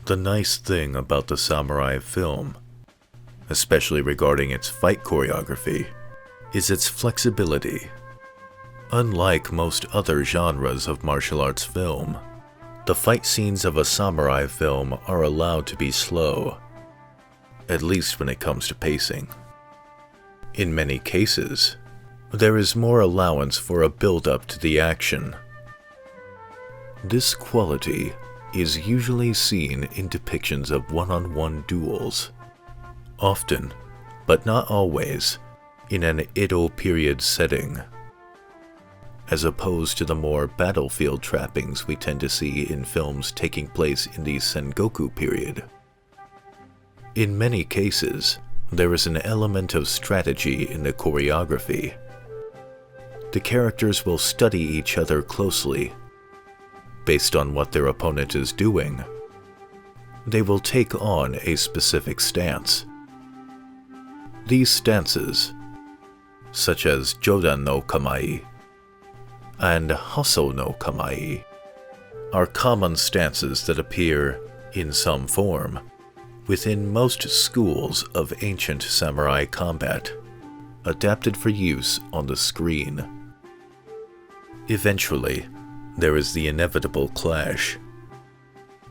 The nice thing about the samurai film, especially regarding its fight choreography, is its flexibility. Unlike most other genres of martial arts film, the fight scenes of a samurai film are allowed to be slow, at least when it comes to pacing. In many cases, there is more allowance for a build-up to the action. This quality is usually seen in depictions of one-on-one duels, often, but not always, in an Edo period setting, as opposed to the more battlefield trappings we tend to see in films taking place in the Sengoku period. In many cases, there is an element of strategy in the choreography. The characters will study each other closely. Based on what their opponent is doing, they will take on a specific stance. These stances, such as Jodan no Kamae and Hasso no Kamae, are common stances that appear, in some form, within most schools of ancient samurai combat, adapted for use on the screen. Eventually, there is the inevitable clash.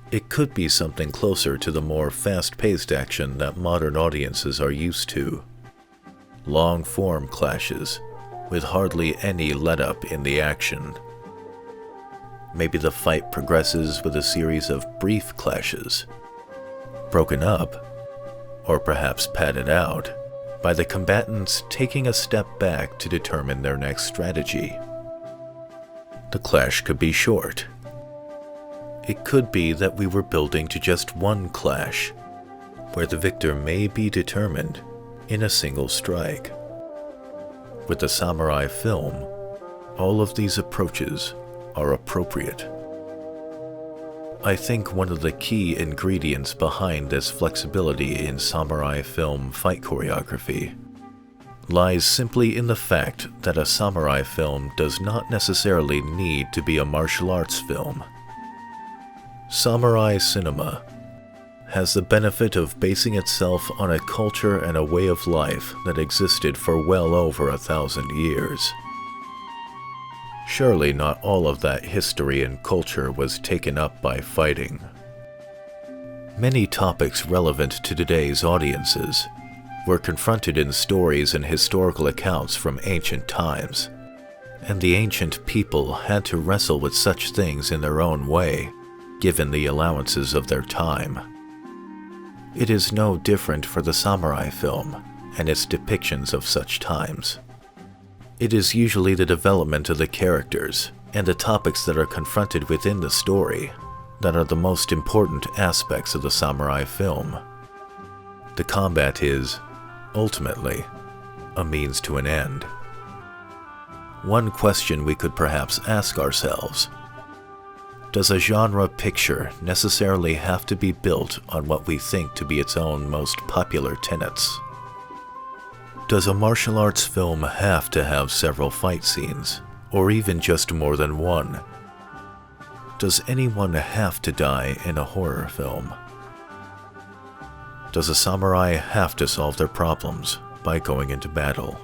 It could be something closer to the more fast-paced action that modern audiences are used to. Long-form clashes, with hardly any let-up in the action. Maybe the fight progresses with a series of brief clashes, broken up, or perhaps padded out, by the combatants taking a step back to determine their next strategy. The clash could be short. It could be that we were building to just one clash, where the victor may be determined in a single strike. With the samurai film, all of these approaches are appropriate. I think one of the key ingredients behind this flexibility in samurai film fight choreography lies simply in the fact that a samurai film does not necessarily need to be a martial arts film. Samurai cinema has the benefit of basing itself on a culture and a way of life that existed for well over 1,000 years. Surely not all of that history and culture was taken up by fighting. Many topics relevant to today's audiences were confronted in stories and historical accounts from ancient times, and the ancient people had to wrestle with such things in their own way, given the allowances of their time. It is no different for the samurai film and its depictions of such times. It is usually the development of the characters and the topics that are confronted within the story that are the most important aspects of the samurai film. The combat is, ultimately, a means to an end. One question we could perhaps ask ourselves: does a genre picture necessarily have to be built on what we think to be its own most popular tenets? Does a martial arts film have to have several fight scenes, or even just more than one? Does anyone have to die in a horror film? Does a samurai have to solve their problems by going into battle?